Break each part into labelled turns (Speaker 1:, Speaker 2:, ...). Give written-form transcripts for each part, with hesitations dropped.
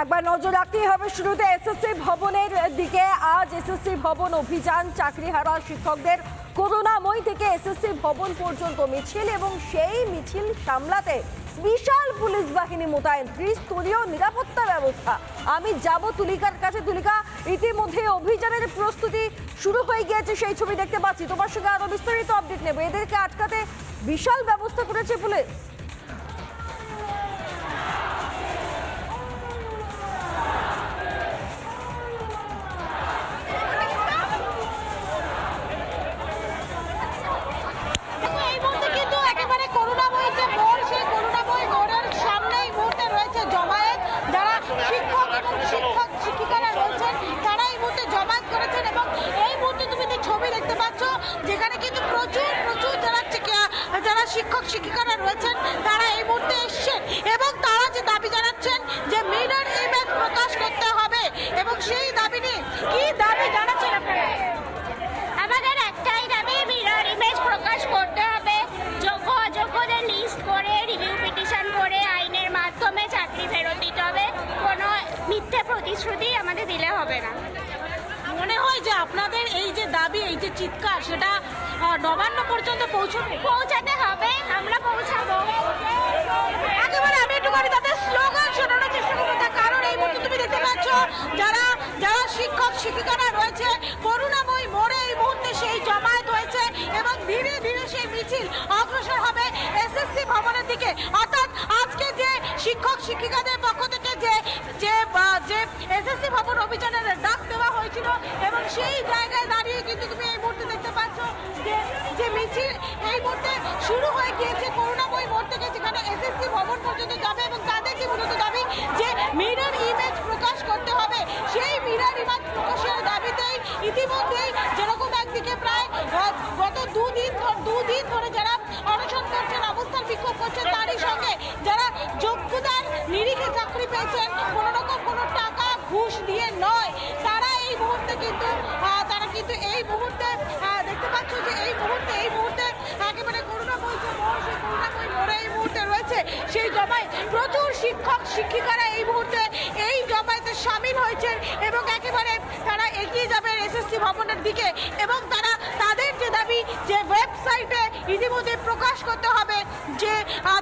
Speaker 1: একবার নজর রাখতেই হবে শুরুতে এসএসসি ভবনের দিকে। আজ এসএসসি ভবন অভিযান, চাকরিহারা শিক্ষকদের করুণাময়ী থেকে এসএসসি ভবন পর্যন্ত মিছিল এবং সেই মিছিল সামলাতে বিশাল পুলিশ বাহিনী মোতায়েন, ত্রিস্তরীয় নিরাপত্তা ব্যবস্থা। আমি যাব তুলিকার কাছে। তুলিকা, ইতিমধ্যে অভিযানের প্রস্তুতি শুরু হয়ে গিয়েছে, সেই ছবি দেখতে পাচ্ছি। তোমার সঙ্গে আরো বিস্তারিত আপডেট নেব। এদেরকে আটকাতে বিশাল ব্যবস্থা করেছে পুলিশ।
Speaker 2: শিক্ষক শিক্ষিকারা রয়েছেন তারা এই মুহূর্তে এসছেন এবং তারা যে দাবি জানাচ্ছেন যে মিরর ইমেজ প্রকাশ করতে হবে এবং সেই দাবি নিয়ে কি দাবি জানাচ্ছেন আপনারা?
Speaker 3: আমাদের একটাই দাবি, মিরর ইমেজ প্রকাশ করতে হবে। যোগ্য অযোগ্যদের লিস্ট করে রিভিউ পিটিশন করে আইনের মাধ্যমে চাকরি ফেরত দিতে হবে। কোনো মিথ্যে প্রতিশ্রুতি আমাদের দিলে হবে না।
Speaker 2: মনে হয় যে আপনাদের এই যে দাবি, এই যে চিৎকার, সেটা নবান্ন পর্যন্ত
Speaker 3: পৌঁছাতে হবে, আমরা পৌঁছাবো।
Speaker 2: একেবারে আমি একটুখানি তাদের স্লোগান শোনানোর চেষ্টা করবো, তার কারণ এই মুহূর্তে তুমি দেখতে পাচ্ছ যারা যারা শিক্ষক শিক্ষিকারা রয়েছে করুণাময়ী মোড়ে এই মুহূর্তে সেই জমায়েত হয়েছে এবং ধীরে ধীরে সেই মিছিল অগ্রসর হবে এসএসসি ভবনের দিকে। অর্থাৎ আজকে যে শিক্ষক শিক্ষিকাদের পক্ষ থেকে যে যে এসএসসি ভবন অভিযানের ডাক দেওয়া হয়েছিল এবং সেই জায়গায় দাঁড়িয়ে কিন্তু তুমি এই মুহূর্তে দেখতে পাচ্ছ যে মিছিল এই মুহূর্তে শুরু হয়ে গিয়েছে করুণাময়ী মোড় থেকে, যেখানে এসএসসি ভবন পর্যন্ত যাবে এবং তাদের যে মূলত দাবি যে মিরর ইমেজ প্রকাশ করতে হবে। সেই মিরর ইমেজ প্রকাশের দাবিতেই ইতিমধ্যেই যেরকম একদিকে প্রায় গত দুদিন ধরে যারা অনশন করছেন, অবস্থান বিক্ষোভ করছেন, তারই সঙ্গে যারা যোগ্যতার নিরিখে চাকরি পেয়েছেন, কোনো রকম কোনো টাকা ঘুষ দিয়ে নয়, তারা এই মুহূর্তে কিন্তু এই মুহূর্তে দেখতে পাচ্ছ যে এই মুহূর্তে একেবারে করুণাময়ী যে মোড়, সেই করুণাময়ী মোড়ে এই মুহূর্তে রয়েছে সেই জমায় প্রচুর শিক্ষক শিক্ষিকারা এই মুহূর্তে এই জমায়েতে সামিল হয়েছেন এবং একেবারে তারা এগিয়ে যাবেন এসএসসি ভবনের দিকে এবং তারা তাদের যে দাবি যে ওয়েবসাইটে ইতিমধ্যে প্রকাশ করতে হবে যে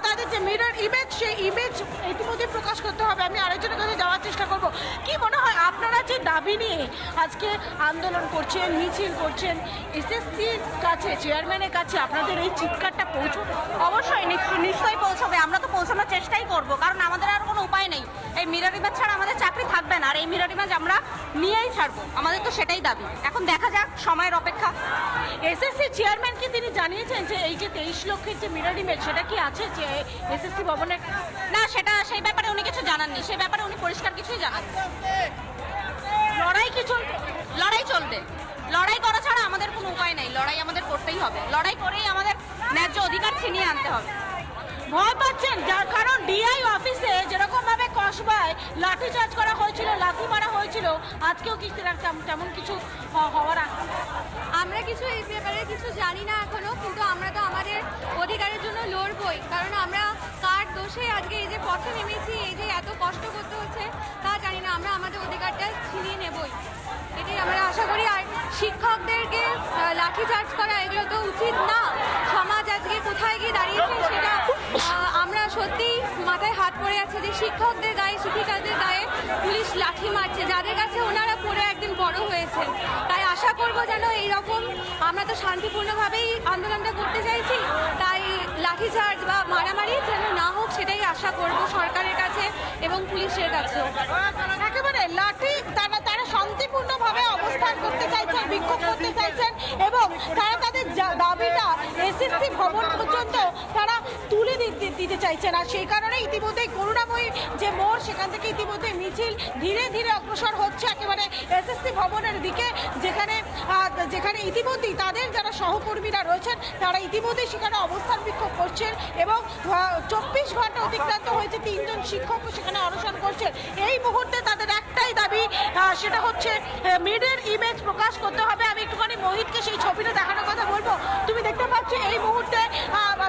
Speaker 2: তাদের যে মিরর ইমেজ, সেই ইমেজ ইতিমধ্যে প্রকাশ করতে হবে। আমি আরেকজনের কাছে যাওয়ার চেষ্টা করব। কি মনে হয় আপনারা যে দাবি নিয়ে আজকে আন্দোলন করছেন, মিছিল করছেন, এসএসসির কাছে, চেয়ারম্যানের কাছে আপনাদের এই চিৎকারটা পৌঁছবে?
Speaker 4: অবশ্যই, নিশ্চয়ই পৌঁছবে। আমরা তো পৌঁছানোর চেষ্টাই করব, কারণ আমাদের আর কোনো উপায় নেই। এই মিরর ইমেজ ছাড়া আমাদের চাকরি থাকবে না, আর এই মিরর ইমেজ আমরা নিয়েই ছাড়বো। আমাদের তো সেটাই দাবি। এখন দেখা যাক, সময়ের অপেক্ষা।
Speaker 2: এসএসসি চেয়ারম্যান কি তিনি জানিয়েছেন যে এই যে 23 লক্ষের যে মিরর ইমেজ সেটা কি আছে যে এসএসসি ভবনের?
Speaker 4: না, সেই ব্যাপারে উনি কিছু জানাননি। সেই ব্যাপারে উনি পরিষ্কার কিছুই জানান।
Speaker 2: লড়াই কি চলবে?
Speaker 4: লড়াই চলবে। লড়াই করা ছাড়া আমাদের কোনো উপায় নেই। লড়াই আমাদের করতেই হবে। লড়াই করেই আমাদের ন্যায্য অধিকার ছিনিয়ে আনতে হবে।
Speaker 2: ভয় পাচ্ছেন যার কারণ ডিআই অফিসে যেরকম ভাবে কসবায় লাঠিচার্জ করা হয়েছিল, লাঠি মারা হয়েছিল, আজকেও কি তেমন কিছু হওয়ার?
Speaker 5: আমরা কিছু এই ব্যাপারে কিছু জানি না এখনো, কিন্তু আমরা তো আমাদের অধিকারের জন্য লড়বই। কারণ আমরা কার দোষে আজকে এই যে পথে নেমেছি, এই যে এত কষ্ট করতে হচ্ছে তা জানি না। আমরা আমাদের অধিকারটা ছিনিয়ে নেবই, এটাই আমরা আশা করি। আর শিক্ষকদেরকে লাঠিচার্জ করা এগুলো তো উচিত না। সমাজ আজকে কোথায় গিয়ে দাঁড়িয়েছে সেটা আমরা সত্যিই মাথায় হাত পড়ে আছে যে শিক্ষকদের গায়ে, শিক্ষিকাদের গায়ে পুলিশ লাঠি মারছে, যাদের কাছে ওনারা পড়ে একদিন বড় হয়েছে। তাই আশা করব যেন এইরকম, আমরা তো শান্তিপূর্ণভাবেই আন্দোলনটা করতে চাইছি, তাই লাঠিচার্জ বা মারামারি যেন না হোক সেটাই আশা করব সরকারের কাছে এবং পুলিশের কাছেও।
Speaker 2: একেবারে লাঠি তারা শান্তিপূর্ণভাবে অবস্থান করতে চাইছেন, বিক্ষোভ করতে চাইছেন এবং তারা তাদের দাবিটা এসএসসি ভবন পর্যন্ত তারা তুলে দিতে চাইছেন। আর সেই কারণে ইতিমধ্যেই করুণাময়ী যে মোড়, সেখান থেকে ইতিমধ্যে মিছিল ধীরে ধীরে অগ্রসর হচ্ছে একেবারে এসএসসি ভবনের দিকে, যেখানে ইতিমধ্যেই তাদের যারা সহকর্মীরা রয়েছেন তারা ইতিমধ্যেই সেখানে অবস্থান বিক্ষোভ করছেন এবং 24 ঘন্টা অতিক্রান্ত হয়েছে, 3 জন শিক্ষকও সেখানে অনশন করছেন। এই মুহূর্তে তাদের একটাই দাবি, সেটা হচ্ছে মিরর ইমেজ প্রকাশ করতে হবে। আমি একটুখানি মোহিতকে সেই ছবিটা দেখানোর কথা বলবো। তুমি দেখতে পাচ্ছ এই মুহূর্তে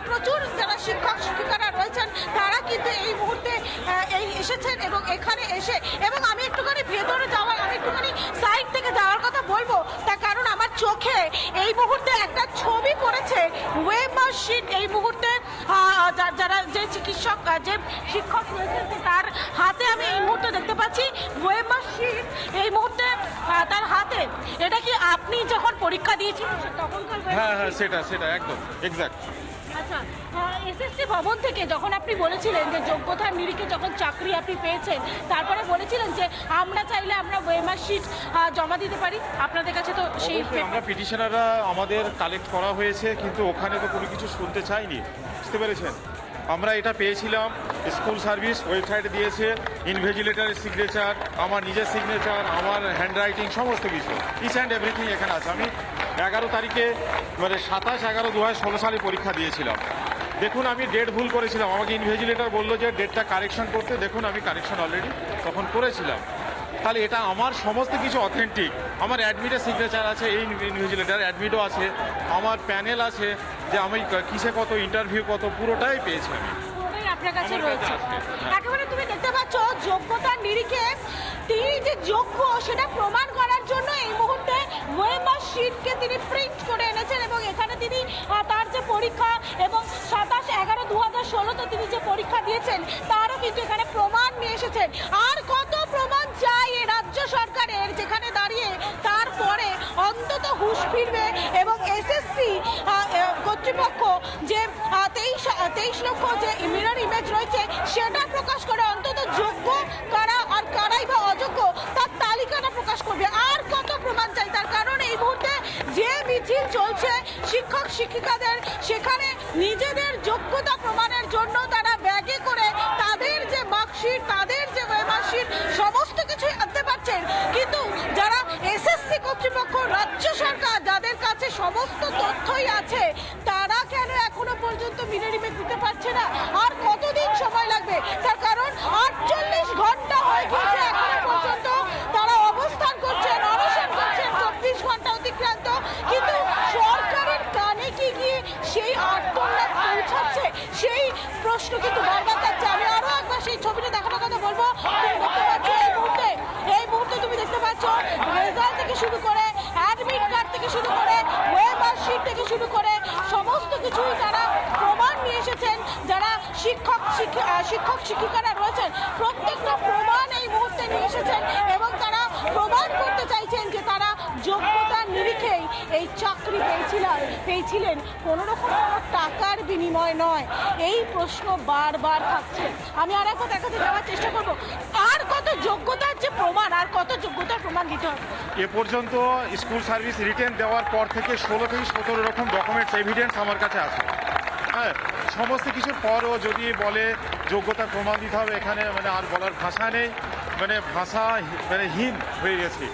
Speaker 2: প্রচুর যারা শিক্ষক শিক্ষিকারা রয়েছেন তারা কিন্তু এই মুহূর্তে এই এসেছেন এবং এখানে এসে এবং আমি একটুখানি ভেতরে যাওয়ার আমি একটুখানি সাইড থেকে যাওয়ার কথা বলবো, তার কারণ আমার চোখে এই মুহূর্তে একটা ছবি পড়েছে ওয়েমার শিট। এই মুহূর্তে যারা যে চিকিৎসক যে শিক্ষক রয়েছেন তার হাতে আমি এই মুহূর্তে দেখতে পাচ্ছি ওয়েমার শিট এই মুহূর্তে তার হাতে। এটা কি আপনি যখন পরীক্ষা দিয়েছিলেন তখনকার
Speaker 6: হ্যাঁ সেটা একদম এক্স্যাক্ট।
Speaker 2: আচ্ছা, এসএসসি ভবন থেকে যখন আপনি বলেছিলেন যে যোগ্যতার নিরিখে যখন চাকরি আপনি পেয়েছেন, তারপরে বলেছিলেন যে আমরা চাইলে আমরা ওয়েমার শিট জমা দিতে পারি আপনাদের কাছে, তো সেই
Speaker 6: অবশ্যই আমরা পিটিশনাররা আমাদের কালেক্ট করা হয়েছে, কিন্তু ওখানে তো কোনো কিছু শুনতে চাইনি, বুঝতে পেরেছেন। আমরা এটা পেয়েছিলাম, স্কুল সার্ভিস ওয়েবসাইটে দিয়েছে, ইনভিজিলেটরের সিগনেচার, আমার নিজের সিগনেচার, আমার হ্যান্ডরাইটিং, সমস্ত কিছু ইচ অ্যান্ড এভরিথিং এখানে আছে। আমি 11 তারিখে মানে 27/11/2016 সালে পরীক্ষা দিয়েছিলাম। দেখুন আমি ডেট ভুল করেছিলাম, আমাকে ইনভিজিলেটর বললো যে ডেটটা কারেকশন করতে, দেখুন আমি কারেকশন অলরেডি তখন করেছিলাম। তাহলে এটা আমার সমস্ত কিছু অথেন্টিক, আমার অ্যাডমিটের সিগনেচার আছে, এই ইনভিজিলেটর অ্যাডমিটও আছে, আমার প্যানেল আছে যে আমি কিসে কত ইন্টারভিউ কত পুরোটাই পেয়েছি আমি।
Speaker 2: পুরোটাই আপনার কাছে
Speaker 6: আমার কাছে
Speaker 2: রয়েছে।
Speaker 6: আছে, হ্যাঁ।
Speaker 2: একেবারে তুমি দেখতে পাচ্ছ যোগ্যতার নিরিখে তিনি যে যোগ্য সেটা প্রমাণ করার জন্য এই মুহূর্তে ওয়েমার শিটকে তিনি প্রিন্ট করে এনেছেন এবং এখানে তিনি তার যে পরীক্ষা এবং 27/11/2016 তিনি যে পরীক্ষা দিয়েছেন তারও কিন্তু এখানে প্রমাণ নিয়ে এসেছেন। আর কত প্রমাণ চাই এই রাজ্য সরকারের, যেখানে দাঁড়িয়ে তারপরে অন্তত হুঁশ ফিরবে এবং এসএসসি কর্তৃপক্ষ যে 23 লক্ষ যে মিরর ইমেজ রয়েছে সেটা প্রকাশ করে অন্তত যোগ্য কারা আর কারাই বা অযোগ্য তার তালিকাটা প্রকাশ করবে। আর কত প্রমাণ চাই, তার কারণ এই মুহূর্তে যে মিছিল চলছে শিক্ষক শিক্ষিকাদের, সেখানে নিজেদের যোগ্যতা প্রমাণের জন্য তারা ব্যাগে করে তাদের যে মার্কশিট, তাদের যে ওয়েমার্কশিট সমস্ত কিছুই আনতে পারছেন, কিন্তু যারা এসএসসি কর্তৃপক্ষ, রাজ্য সরকার যাদের কাছে সমস্ত তথ্যই আছে, তারা কেন এখনো পর্যন্ত মিরর ইমেজ দিতে পারছে না? আর কতদিন সময় লাগবে? তার কারণ 48 ঘন্টা হয়ে গেছে এখনো পর্যন্ত তারা অবস্থান করছেন, অনশন করছেন, 24 ঘন্টা অতিক্রান্ত, কিন্তু সরকারের কানে কি গিয়ে সেই আর্তনাদ পৌঁছাচ্ছে সেই প্রশ্ন কিন্তু বারবার যাচ্ছে। আমি আরো একবার সেই ছবিটা দেখানোর কথা বলবো। তুমি দেখতে পাচ্ছ এই মুহূর্তে তুমি দেখতে পাচ্ছ রেজাল্ট থেকে শুরু করে অ্যাডমিট কার্ড থেকে শুরু করে ওয়েমার শিট থেকে শুরু করে সমস্ত কিছুই তারা প্রমাণ নিয়ে এসেছেন। যারা শিক্ষক শিক্ষিকারা রয়েছেন প্রত্যেকটা প্রমাণ এই মুহূর্তে নিয়ে এসেছেন এবং তারা প্রমাণ করতে চাইছেন যে তারা যোগ্যতার নিরিখেই এই চাকরি পেয়েছিলেন, কোনো রকম টাকার বিনিময় নয়। এই প্রশ্ন বারবার থাকছে। আমি আর একবার দেখাতে যাওয়ার চেষ্টা করব, আর কত যোগ্যতার যে প্রমাণ, আর কত যোগ্যতার প্রমাণ দিতে হবে।
Speaker 6: এ পর্যন্ত স্কুল সার্ভিস রিটেন দেওয়ার পর থেকে 16 থেকে 17 রকম ডকুমেন্টস এভিডেন্স আমার কাছে আছে। হ্যাঁ, সমস্ত কিছুর পরও যদি বলে যোগ্যতা প্রমাণ দিতে হবে, এখানে মানে আর বলার ভাষা নেই, মানে ভাষা মানে হীন হয়ে গেছে।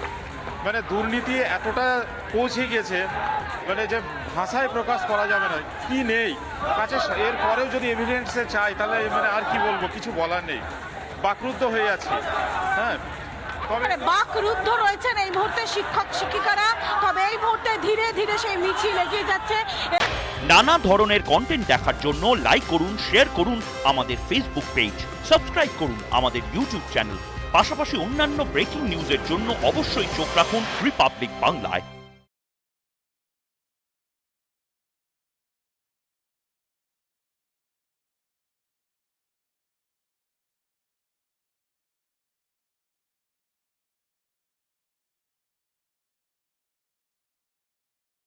Speaker 6: মানে দুর্নীতি এতটা পৌঁছে গিয়েছে মানে যে ভাষায় প্রকাশ করা যাবে না, কি নেই কাছে। এর পরেও যদি এভিডেন্সে চাই তাহলে মানে আর কি বলবো, কিছু বলার নেই, বাকরুদ্ধ হয়ে যাচ্ছে। হ্যাঁ,
Speaker 2: মানে বাকরুদ্ধ রয়েছেন এই মুহূর্তে শিক্ষক শিক্ষিকারা। তবে এই মুহূর্তে ধীরে ধীরে সেই মিছিল এগিয়ে যাচ্ছে।
Speaker 7: নানা ধরনের কন্টেন্ট দেখার জন্য লাইক করুন, শেয়ার করুন আমাদের ফেসবুক পেজ, সাবস্ক্রাইব করুন আমাদের ইউটিউব চ্যানেল। পাশাপাশি অন্যান্য ব্রেকিং নিউজের জন্য অবশ্যই চোখ রাখুন রিপাবলিক বাংলায়।